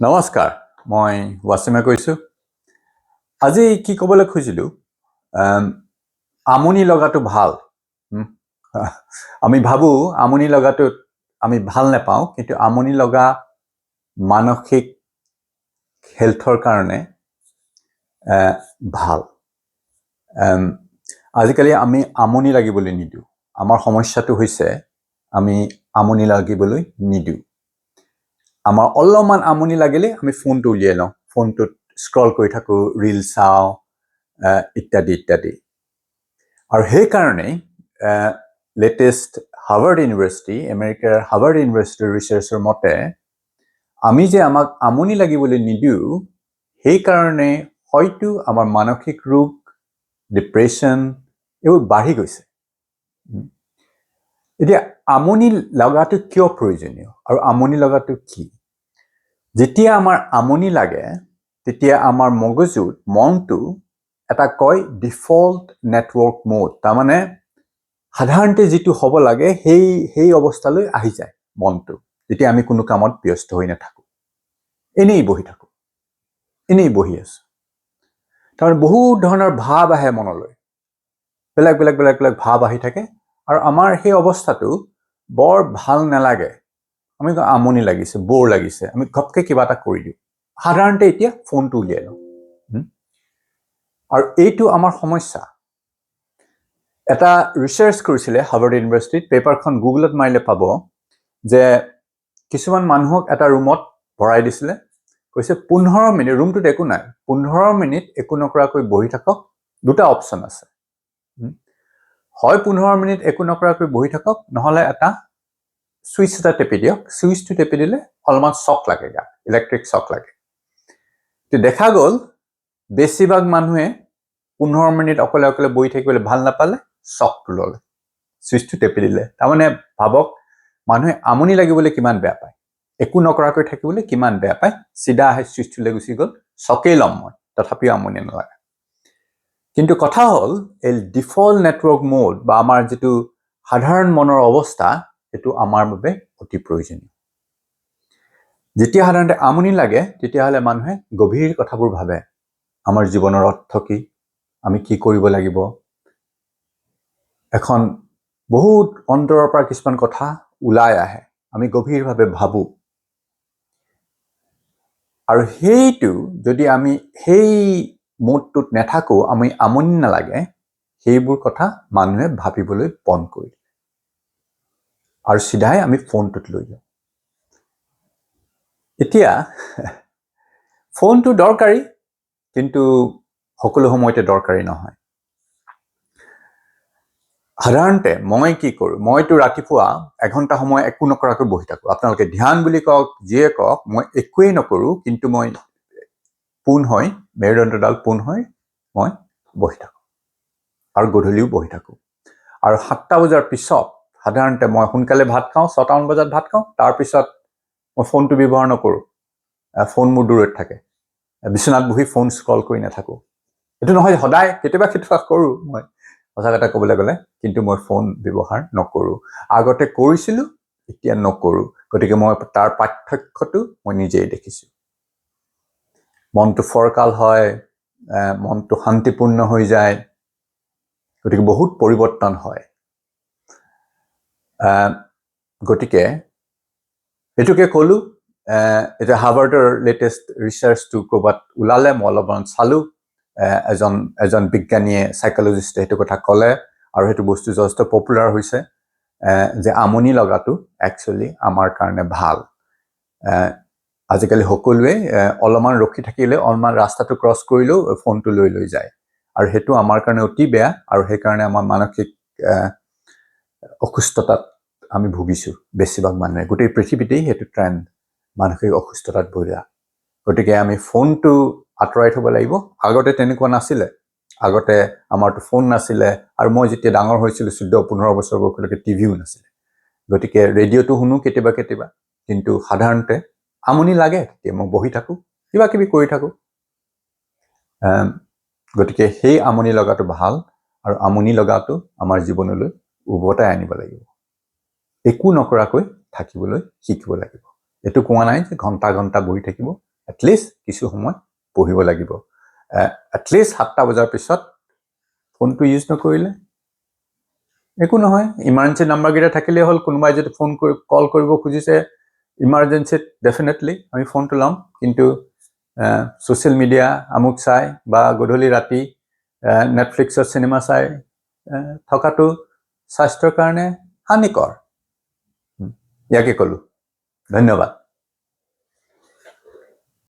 নমস্কাৰ, মই ৱাছিমে কৈছোঁ। আজি কি ক'বলৈ খুজিলোঁ, আমনি লগাটো ভাল। আমি ভাবোঁ আমনি লগাটো আমি ভাল নাপাওঁ, কিন্তু আমনি লগা মানসিক হেল্থৰ কাৰণে ভাল। আজিকালি আমি আমনি লাগিবলৈ নিদিওঁ। আমাৰ সমস্যাটো হৈছে আমি আমনি লাগিবলৈ নিদিওঁ। আমাৰ অলপমান আমনি লাগিলে আমি ফোনটো উলিয়াই লওঁ, ফোনটোত স্ক্ৰল কৰি থাকোঁ, ৰিল চাওঁ, ইত্যাদি ইত্যাদি। আৰু সেইকাৰণেই লেটেষ্ট হাৰ্ভাৰ্ড ইউনিভাৰ্চিটি, আমেৰিকাৰ হাৰ্ভাৰ্ড ইউনিভাৰ্চিটিৰ ৰিচাৰ্চৰ মতে আমি যে আমাক আমনি লাগিবলৈ নিদিওঁ, সেইকাৰণে হয়তো আমাৰ মানসিক ৰোগ, ডিপ্ৰেশ্যন এইবোৰ বাঢ়ি গৈছে। এতিয়া আমনি লগাটো কিয় প্ৰয়োজনীয় আৰু আমনি লগাটো কি? যেতিয়া আমাৰ আমনি লাগে, তেতিয়া আমাৰ মগজুত, মনটো এটা কয় ডিফল্ট নেটৱৰ্ক মোড। তাৰমানে সাধাৰণতে যিটো হ'ব লাগে সেই অৱস্থালৈ আহি যায় মনটো, যেতিয়া আমি কোনো কামত ব্যস্ত হৈ নাথাকোঁ, এনেই বহি থাকোঁ, এনেই বহি আছোঁ। তাৰমানে বহুত ধৰণৰ ভাৱ আহে মনলৈ, বেলেগ বেলেগ বেলেগ বেলেগ ভাৱ আহি থাকে, আৰু আমাৰ সেই অৱস্থাটো বৰ ভাল নালাগে। আমি আমনি লাগিছে, বৰ লাগিছে, আমি ঘপকৈ কিবা এটা কৰি দিওঁ। সাধাৰণতে এতিয়া ফোনটো উলিয়াই লওঁ। আৰু এইটো আমাৰ সমস্যা। এটা ৰিচাৰ্চ কৰিছিলে হাৰ্ভাৰ্ড ইউনিভাৰ্চিটিত, পেপাৰখন গুগলত মাৰিলে পাব, যে কিছুমান মানুহক এটা ৰুমত ভৰাই দিছিলে, কৈছে 15 মিনিট, ৰুমটোত একো নাই, 15 মিনিট একো নকৰাকৈ বহি থাকক। দুটা অপশ্যন আছে, হয় 15 মিনিট একো নকৰাকৈ বহি থাকক, নহ'লে এটা ছুইচ এটা টেপি দিয়ক। ছুইচটো টেপি দিলে অলপমান শ্বক লাগে, গাত ইলেক্ট্ৰিক শ্বক লাগে। দেখা গ'ল বেছিভাগ মানুহে 15 মিনিট অকলে অকলে বহি থাকিবলৈ ভাল নাপালে, শ্বকটো ল'লে, ছুইচটো টেপি দিলে। তাৰমানে ভাবক, মানুহে আমনি লাগিবলৈ কিমান বেয়া পায়, একো নকৰাকৈ থাকিবলৈ কিমান বেয়া পায়, চিধা আহে ছুইচটোলৈ গুচি গ'ল, শ্বকেই ল'ম মই, তথাপিও আমনি নালাগে। কিন্তু কথা হ'ল, এই ডিফল্ট নেটৱৰ্ক মোড বা আমাৰ যিটো সাধাৰণ মনৰ অৱস্থা, সেইটো আমাৰ বাবে অতি প্ৰয়োজনীয়। যেতিয়া সাধাৰণতে আমনি লাগে, তেতিয়াহ'লে মানুহে গভীৰ কথাবোৰ ভাবে। আমাৰ জীৱনৰ অৰ্থ কি, আমি কি কৰিব লাগিব, এখন বহুত অন্তৰৰ পৰা কিছুমান কথা ওলাই আহে, আমি গভীৰভাৱে ভাবোঁ। আৰু সেইটো যদি আমি সেই মুডটোত নাথাকোঁ, আমি আমনি নালাগে, সেইবোৰ কথা মানুহে ভাবিবলৈ বন্ধ কৰি দিয়ে, আৰু চিধাই আমি ফোনটোত লৈ যাওঁ। এতিয়া ফোনটো দৰকাৰী, কিন্তু সকলো সময়তে দৰকাৰী নহয়। সাধাৰণতে মই কি কৰোঁ, মইতো ৰাতিপুৱা এঘণ্টা সময় একো নকৰাকৈ বহি থাকোঁ। আপোনালোকে ধ্যান বুলি কওক, যিয়ে কওক, মই একোৱেই নকৰোঁ, কিন্তু মই পোন হৈ, মেৰুদণ্ডডাল পোন হৈ মই বহি থাকোঁ, আৰু গধূলিও বহি থাকোঁ। আৰু 7টা বজাৰ পিছত সাধাৰণতে মই সোনকালে ভাত খাওঁ, 6টামান বজাত ভাত খাওঁ, তাৰপিছত মই ফোনটো ব্যৱহাৰ নকৰোঁ, ফোন মোৰ দূৰত থাকে, বিচনাত বহি ফোন স্ক্ৰল কৰি নাথাকোঁ। এইটো নহয় সদায়, কেতিয়াবা কেতিয়াবা কৰোঁ মই, সঁচা কথা ক'বলৈ গ'লে, কিন্তু মই ফোন ব্যৱহাৰ নকৰোঁ। আগতে কৰিছিলোঁ, এতিয়া নকৰোঁ। গতিকে মই তাৰ পাৰ্থক্যটো মই নিজেই দেখিছোঁ। মনটো ফৰকাল হয়, মনটো শান্তিপূৰ্ণ হৈ যায়, গতিকে বহুত পৰিৱৰ্তন হয়। গতিকে এইটোকে ক'লোঁ। এতিয়া হাৰ্ভাৰ্ডৰ লেটেষ্ট ৰিচাৰ্চটো ক'ৰবাত ওলালে, মই অলপমান চালোঁ। এজন বিজ্ঞানীয়ে, চাইকলজিষ্টে সেইটো কথা ক'লে, আৰু সেইটো বস্তু যথেষ্ট পপুলাৰ হৈছে, যে আমনি লগাটো একচুৱেলি আমাৰ কাৰণে ভাল। আজিকালি সকলোৱে অলপমান ৰখি থাকিলে, অলপমান ৰাস্তাটো ক্ৰছ কৰিলেও ফোনটো লৈ যায়, আৰু সেইটো আমাৰ কাৰণে অতি বেয়া, আৰু সেইকাৰণে আমাৰ মানসিক অসুস্থতাত আমি ভুগিছোঁ বেছিভাগ মানুহে। গোটেই পৃথিৱীতেই সেইটো ট্ৰেণ্ড, মানসিক অসুস্থতাত ভুগা। গতিকে আমি ফোনটো আঁতৰাই থ'ব লাগিব। আগতে তেনেকুৱা নাছিলে, আগতে আমাৰতো ফোন নাছিলে, আৰু মই যেতিয়া ডাঙৰ হৈছিলোঁ 14-15 বছৰ বয়সলৈকে টিভিও নাছিলে। গতিকে ৰেডিঅ'টো শুনো কেতিয়াবা কেতিয়াবা, কিন্তু সাধাৰণতে আমনি লাগে, তেতিয়া মই বহি থাকোঁ, কিবা কিবি কৰি থাকোঁ। গতিকে সেই আমনি লগাটো ভাল, আৰু আমনি লগাটো আমাৰ জীৱনলৈ উভতাই আনিব লাগিব। একো নকৰাকৈ থাকিবলৈ শিকিব লাগিব। এইটো কোৱা নাই যে ঘণ্টা ঘণ্টা বহি থাকিব, এটলিষ্ট কিছু সময় পঢ়িব লাগিব এটলিষ্ট 7টা বজাৰ পিছত ফোনটো ইউজ নকৰিলে একো নহয় ইমাৰ্জেঞ্চি নাম্বাৰকেইটা থাকিলেই হ'ল কোনোবাই যদি ফোন কৰি কল কৰিব খুজিছে ইমাৰ্জেঞ্চিত ডেফিনেটলি আমি ফোনটো ল'ম কিন্তু ছ'চিয়েল মিডিয়া আমুক চাই বা গধূলি ৰাতি নেটফ্লিক্সৰ চিনেমা চাই থকাটো স্বাস্থ্যৰ কাৰণে হানিকৰ ইয়াকে ক'লোঁ ধন্যবাদ